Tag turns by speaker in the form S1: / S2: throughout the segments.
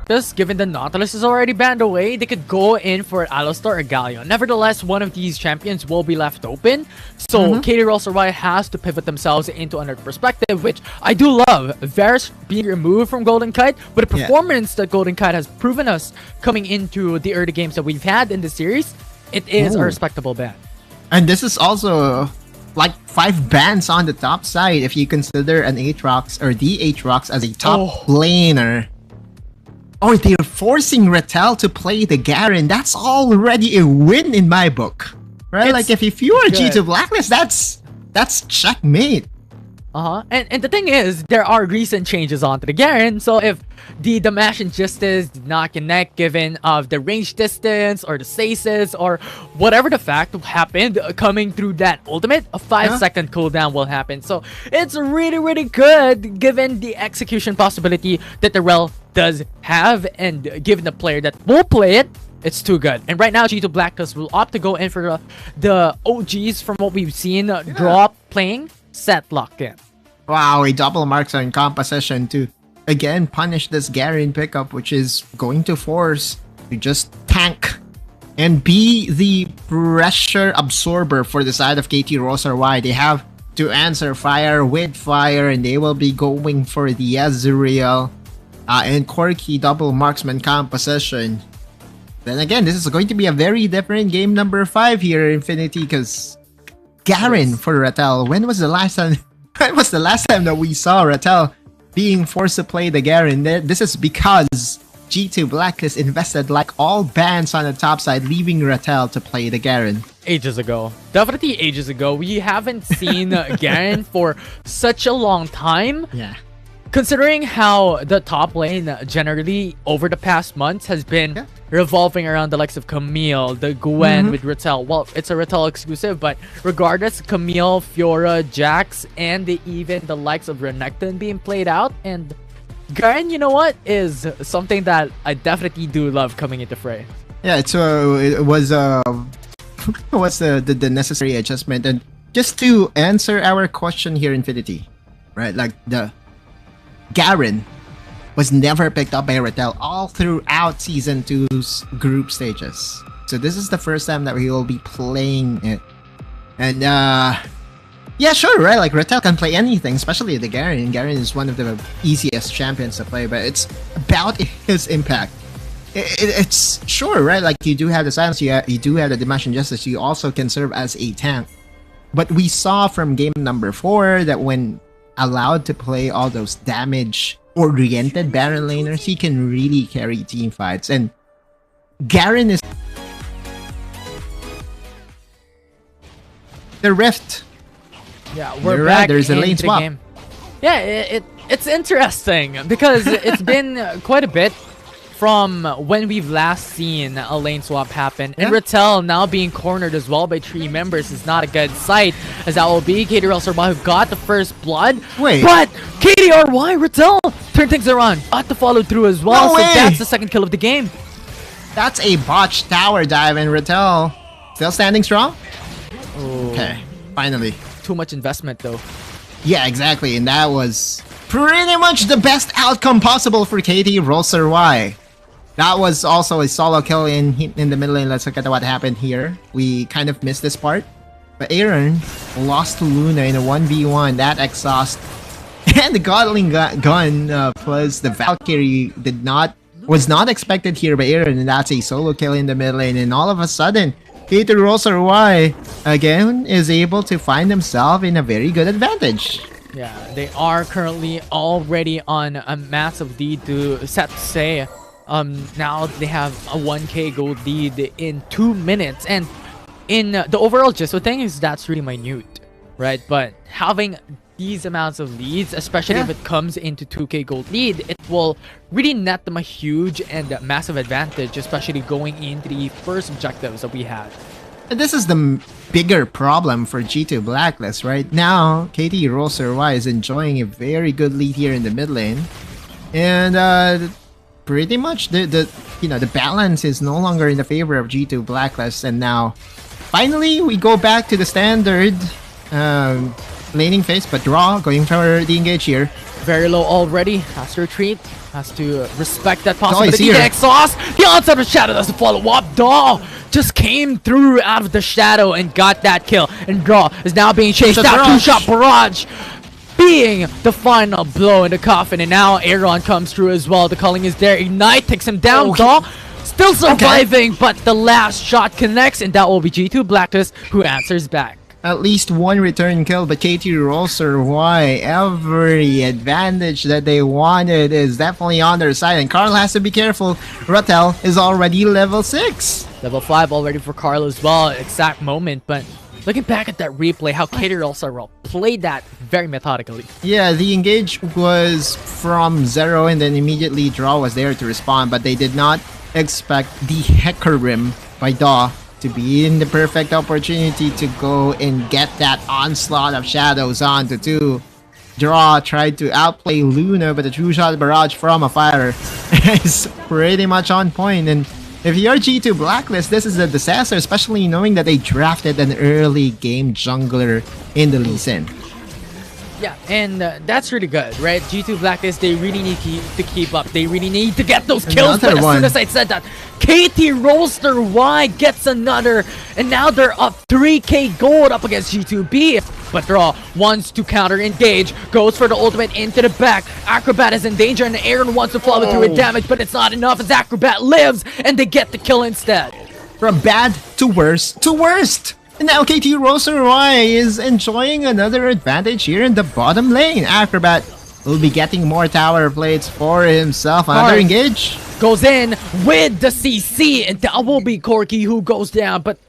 S1: Blacklist, given the Nautilus is already banned away, they could go in for Alistar or Galio. Nevertheless, one of these champions will be left open. So KT.RY has to pivot themselves into another perspective, which I do love. Varus being removed from Golden Kite, but the performance that Golden Kite has proven us coming into the early games that we've had in the series, it is a respectable ban.
S2: And this is also like 5 bans on the top side if you consider an Aatrox or the Aatrox as a top laner. Oh, they're forcing Rattel to play the Garen. That's already a win in my book, right? Like if you are G2 Blacklist, that's checkmate.
S1: And the thing is, there are recent changes onto the Garen, so if the Dash and Justice did not connect given of the range distance or the stasis or whatever the fact happened coming through that ultimate, a 5-second cooldown will happen. So it's really good given the execution possibility that the WRL does have, and given the player that will play it, it's too good. And right now, G2 Blacklist will opt to go in for the OGs from what we've seen drop playing set lock in.
S2: Wow, a double marks on composition to again punish this Garen pickup, which is going to force to just tank and be the pressure absorber for the side of KT.RY. They have to answer fire with fire, and they will be going for the Ezreal and Corki double marksman composition. Then again, this is going to be a very different game number 5 here, Infinity, because Garen for Rattel. When was the last time? When was the last time that we saw Rattel being forced to play the Garen? This is because G2 Blacklist invested like all bans on the top side, leaving Rattel to play the Garen.
S1: Ages ago. Definitely ages ago. We haven't seen Garen for such a long time.
S2: Yeah.
S1: Considering how the top lane generally over the past months has been revolving around the likes of Camille, the Gwen with Rattel. Well, it's a Rattel exclusive, but regardless, Camille, Fiora, Jax, and even the likes of Renekton being played out. And Garen, you know what, is something that I definitely do love coming into fray.
S2: Yeah, it was what's the necessary adjustment. And just to answer our question here, Infinity, right? Like the Garen was never picked up by Rattel all throughout Season 2's group stages. So this is the first time that we will be playing it. And yeah, sure, right? Like Rattel can play anything, especially the Garen. Garen is one of the easiest champions to play, but it's about his impact. It's sure, right? Like you do have the silence, you do have the Dash and Justice, you also can serve as a tank. But we saw from game number 4 that when allowed to play all those damage-oriented Baron laners, he can really carry team fights. And Garen is the Rift.
S1: Yeah, we're back.
S2: There's a lane swap.
S1: Game. Yeah, it's interesting because it's been quite a bit from when we've last seen a lane swap happen. And Rattel now being cornered as well by 3 members is not a good sight, as that will be KT.RY who got the first blood. But KT.RY, Rattel turned things around, got to follow through as well. So that's the second kill of the game.
S2: That's a botched tower dive, and Rattel still standing strong. Okay, finally.
S1: Too much investment though.
S2: Yeah, exactly, and that was pretty much the best outcome possible for KT.RY. That was also a solo kill in the mid lane. Let's look at what happened here. We kind of missed this part, but Aaron lost to Luna in a 1v1. That exhaust and the Godling gun plus the Valkyrie was not expected here by Aaron, and that's a solo kill in the mid lane. And all of a sudden, KT.RY again is able to find himself in a very good advantage.
S1: Yeah, they are currently already on a massive lead to set to say. Now they have a 1k gold lead in 2 minutes, and in the overall gist of things, that's really minute, right? But having these amounts of leads, especially if it comes into 2k gold lead, it will really net them a huge and massive advantage, especially going into the first objectives that we had.
S2: And this is the bigger problem for G2 Blacklist right now. KT.RY is enjoying a very good lead here in the mid lane, and pretty much the balance is no longer in the favor of G2 Blacklist. And now finally we go back to the standard laning phase, but Draw going for the engage here.
S1: Very low already. Has to retreat. Has to respect that possibility.
S2: here.
S1: The exhaust. The onset of shadow doesn't follow up. Daw just came through out of the shadow and got that kill. And Draw is now being chased out. Two-shot barrage being the final blow in the coffin. And now Aaron comes through as well. The calling is there. Ignite takes him down. Daw still surviving, but the last shot connects, and that will be G2 Blacklist who answers back.
S2: At least one return kill, but KT.RY, every advantage that they wanted is definitely on their side, and Carl has to be careful. Rattel is already level 6.
S1: Level 5 already for Carl as well, exact moment, but looking back at that replay, how KT.RY played that very methodically.
S2: Yeah, the engage was from Zero, and then immediately Draw was there to respond, but they did not expect the Hecarim by Daw to be in the perfect opportunity to go and get that onslaught of shadows onto 2. Draw tried to outplay Luna, but the true shot barrage from a fire is pretty much on point. And if you're G2 Blacklist, this is a disaster, especially knowing that they drafted an early game jungler in the Lee Sin.
S1: Yeah, and that's really good, right? G2 Blacklist, they really need to keep up. They really need to get those kills. But as soon as I said that, KT.RY gets another, and now they're up 3k gold up against G2B. But Draw wants to counter engage, goes for the ultimate into the back. Acrobat is in danger, and Aaron wants to follow through with damage, but it's not enough as Acrobat lives, and they get the kill instead.
S2: From bad to worse to worst. And now KT.RY is enjoying another advantage here in the bottom lane. Acrobat will be getting more tower plates for himself. Another engage.
S1: Goes in with the CC, and that will be Corki who goes down, but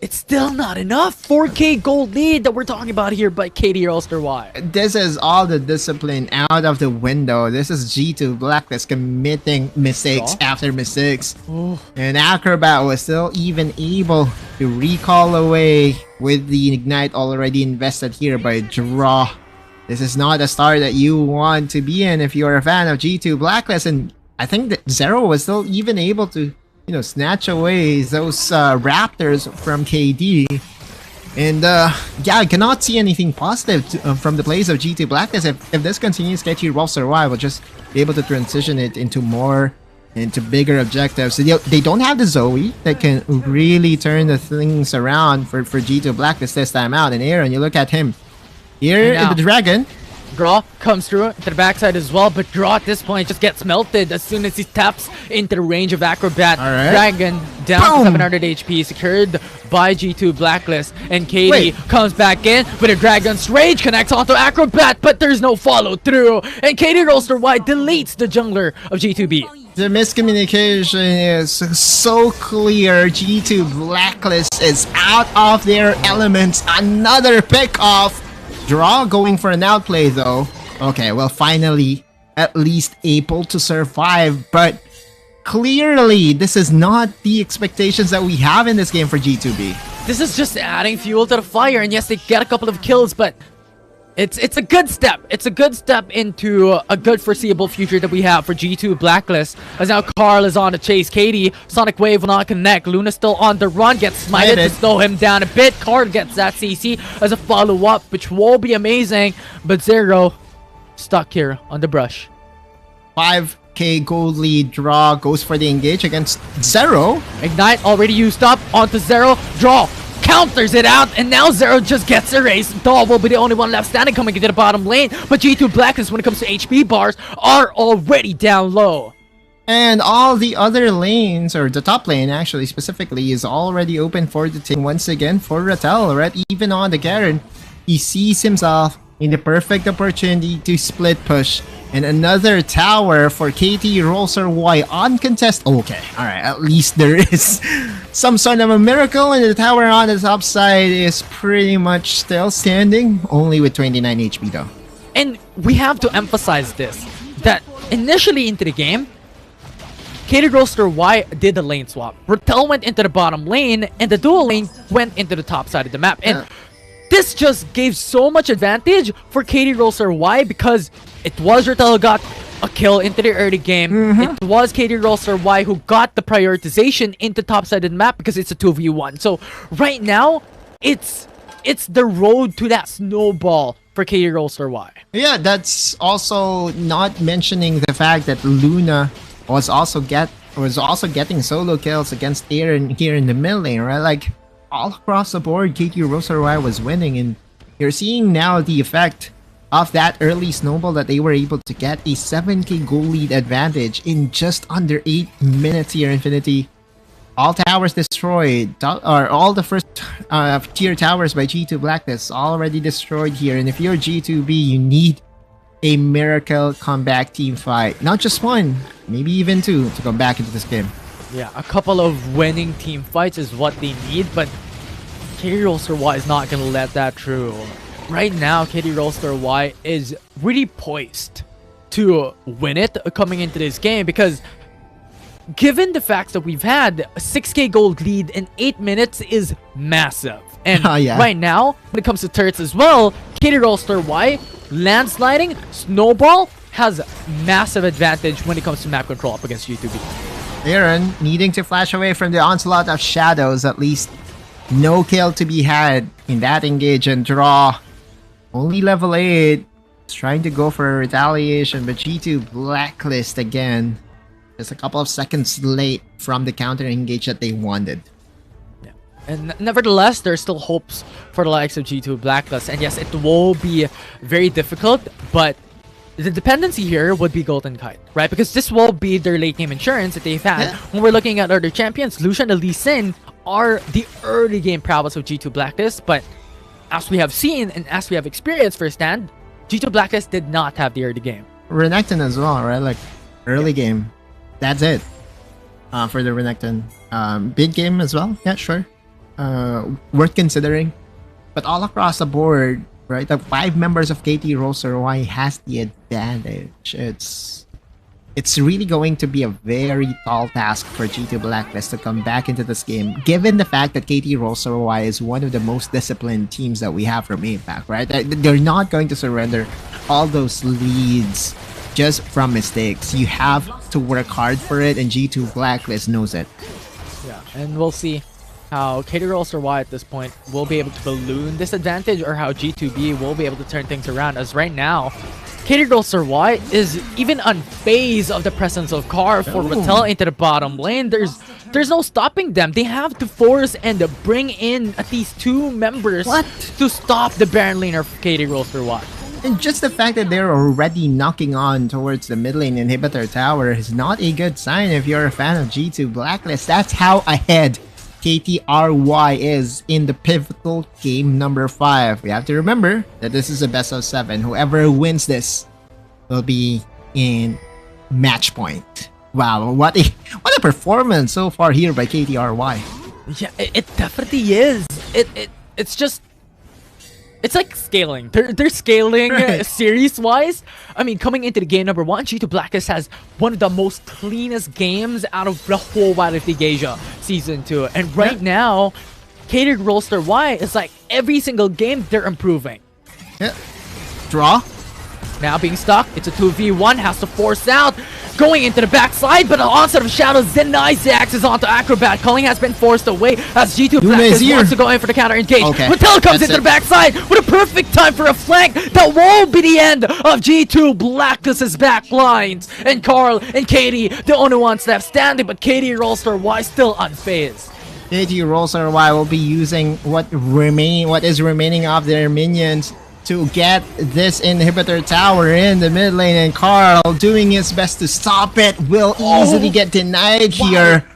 S1: it's still not enough. 4k gold lead that we're talking about here by KT.RY.
S2: This is all the discipline out of the window. This is G2 Blacklist committing mistakes after mistakes. And Acrobat was still even able to recall away with the Ignite already invested here by Draw. This is not a start that you want to be in if you're a fan of G2 Blacklist. And I think that Zero was still even able to, you know, snatch away those Raptors from KD. And yeah, I cannot see anything positive from the plays of G2 Blacklist. If this continues, KT.RY will just be able to transition it into bigger objectives. So they don't have the Zoe that can really turn the things around for G2 Blacklist this time out. And Aaron, you look at him here in the Dragon.
S1: Draw comes through to the backside as well, but Draw at this point just gets melted as soon as he taps into the range of Acrobat. Dragon down to 700 HP, secured by G2 Blacklist, and KD comes back in with a Dragon's Rage, connects onto Acrobat, but there's no follow through, and KT.RY deletes the jungler of G2B.
S2: The miscommunication is so clear. G2 Blacklist is out of their elements. Another pick off. Draw going for an outplay though. Okay, well, finally at least able to survive, but clearly this is not the expectations that we have in this game for G2B.
S1: This is just adding fuel to the fire, and yes, they get a couple of kills, but it's a good step. It's a good step into a good foreseeable future that we have for G2 Blacklist. As now Carl is on the chase. KD, Sonic Wave will not connect. Luna still on the run, gets smited to slow him down a bit. Carl gets that CC as a follow-up, which will be amazing. But Zero stuck here on the brush.
S2: 5k gold lead. Draw goes for the engage against Zero.
S1: Ignite already used up onto Zero. Draw counters it out, and now Zero just gets erased. Daw will be the only one left standing coming into the bottom lane, but G2 Blacklist, when it comes to HP bars, are already down low.
S2: And all the other lanes, or the top lane actually specifically, is already open for the team once again for Rattel, right? Even on the Garen, he sees himself in the perfect opportunity to split push. And another tower for KT.RY uncontested. Okay, alright, at least there is some sort of a miracle, and the tower on the top side is pretty much still standing, only with 29 HP though.
S1: And we have to emphasize this, that initially into the game, KT.RY did the lane swap. Rattel went into the bottom lane, and the dual lane went into the top side of the map. And this just gave so much advantage for KT.RY because it was Rattel who got a kill into the early game. It was KT.RY who got the prioritization into top side of the map because it's a 2v1. So right now, it's the road to that snowball for KT.RY.
S2: Yeah, that's also not mentioning the fact that Luna was also getting solo kills against Aaron here in the mid lane, right? Like all across the board, KT.RY was winning, and you're seeing now the effect of that early snowball that they were able to get a 7k goal lead advantage in just under 8 minutes here, Infinity. All towers destroyed, or all the first tier towers by G2 Blacklist already destroyed here. And if you're G2B, you need a miracle comeback team fight. Not just one, maybe even two to come back into this game.
S1: Yeah, a couple of winning team fights is what they need, but KT.RY is not going to let that through. Right now, KT.RY is really poised to win it coming into this game, because given the facts that we've had, a 6k gold lead in 8 minutes is massive. And
S2: yeah.
S1: Right now, when it comes to turrets as well, KT.RY, landsliding, snowball has massive advantage when it comes to map control up against G2B.
S2: Aaron needing to flash away from the onslaught of shadows, at least no kill to be had in that engage and draw. Only level 8, trying to go for a retaliation, but G2 Blacklist again. Just a couple of seconds late from the counter engage that they wanted.
S1: Yeah. And nevertheless, there's still hopes for the likes of G2 Blacklist. And yes, it will be very difficult, but the dependency here would be Golden Kite, right? Because this will be their late game insurance that they've had. Yeah. When we're looking at other champions, Lucian and Lee Sin are the early game prowess of G2 Blacklist, but as we have seen and as we have experienced firsthand, G2 Blacklist did not have the early game.
S2: Renekton as well, right? Like early game. That's it for the Renekton. Big game as well. Yeah, sure. Worth considering. But all across the board, right? The 5 members of KT.RY has the advantage. It's really going to be a very tall task for G2 Blacklist to come back into this game, given the fact that KT.RY is one of the most disciplined teams that we have from APAC, right? They're not going to surrender all those leads just from mistakes. You have to work hard for it, and G2 Blacklist knows it.
S1: Yeah, and we'll see how KT.RY at this point will be able to balloon this advantage, or how G2B will be able to turn things around, as right now KT.RY is even unfazed of the presence of Car for Rattel into the bottom lane. There's no stopping them. They have to force and bring in at least 2 members to stop the Baron laner of KT.RY.
S2: And just the fact that they're already knocking on towards the mid lane inhibitor tower is not a good sign if you're a fan of G2 Blacklist. That's how ahead KT.RY is in the pivotal game number 5. We have to remember that this is a best of 7. Whoever wins this will be in match point. Wow, what a performance so far here by KT.RY.
S1: Yeah, it definitely is. It's just, it's like scaling. They're scaling series-wise. I mean, coming into the game number 1, G2 Blacklist has one of the most cleanest games out of the whole Wild Rift Esports Season 2. And right now, KT.RY is like every single game they're improving.
S2: Yeah. Draw.
S1: Now being stuck, it's a 2v1, has to force out, going into the backside, but the onset of shadows denies the access onto Acrobat. Culling has been forced away as G2 Blacklist wants to go in for the counter engage.
S2: Okay.
S1: Rattel comes into the backside with a perfect time for a flank. That won't be the end of G2 Blacklist's back lines. And Carl and Katie, the only ones left standing, but KT.RY still unfazed.
S2: KT.RY will be using what is remaining of their minions to get this inhibitor tower in the mid lane, and Carl, doing his best to stop it, will easily get denied here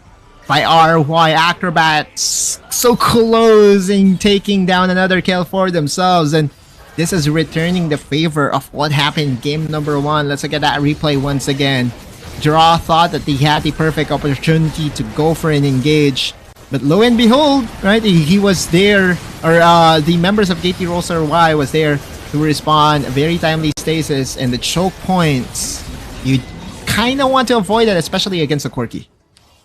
S2: by RY. Acrobats so close in taking down another kill for themselves, and this is returning the favor of what happened in game number 1. Let's look at that replay once again. Draw thought that he had the perfect opportunity to go for an engage, but lo and behold, right, he was there, or the members of KT.RY was there to respond. Very timely stasis, and the choke points, you kind of want to avoid that, especially against a Quirky.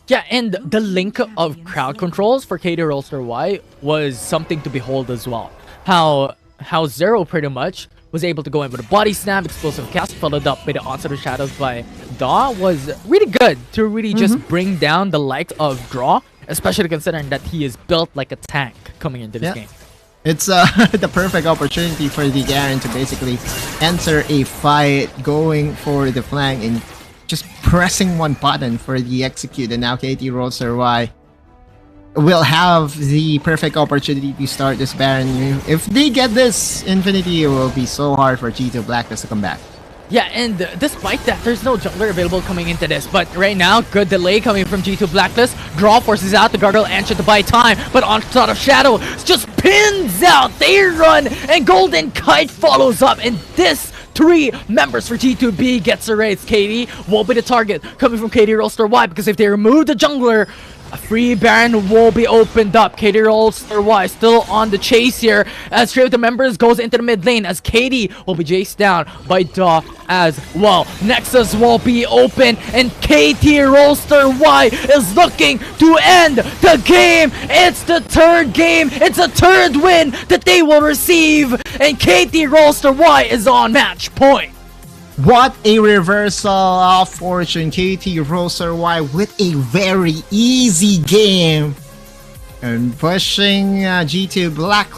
S1: Yeah, and the link of crowd controls for KT.RY was something to behold as well. How Zero pretty much was able to go in with a body snap, explosive cast, followed up by the onset of shadows by Daw, was really good to really just bring down the likes of Draw, especially considering that he is built like a tank coming into this game.
S2: It's the perfect opportunity for the Garen to basically enter a fight, going for the flank and just pressing one button for the execute. And now KT.RY will have the perfect opportunity to start this Baron. If they get this Infinity, it will be so hard for G2 Blacklist to come back.
S1: Yeah, and despite that, there's no jungler available coming into this. But right now, good delay coming from G2 Blacklist. Draw forces out the Gargoyle Answer to buy time. But Onslaught of Shadow just pins out. They run, and Golden Kite follows up. And this 3 members for G2B gets a raise. KD will be the target coming from KT.RY, because if they remove the jungler, a free Baron will be opened up. KT.RY still on the chase here as 3 of the members goes into the mid lane as KD will be chased down by Daw as well. Nexus will be open and KT.RY is looking to end the game. It's the 3rd game. It's a 3rd win that they will receive, and KT.RY is on match point.
S2: What a reversal of fortune. KT.RY with a very easy game and pushing G2 Black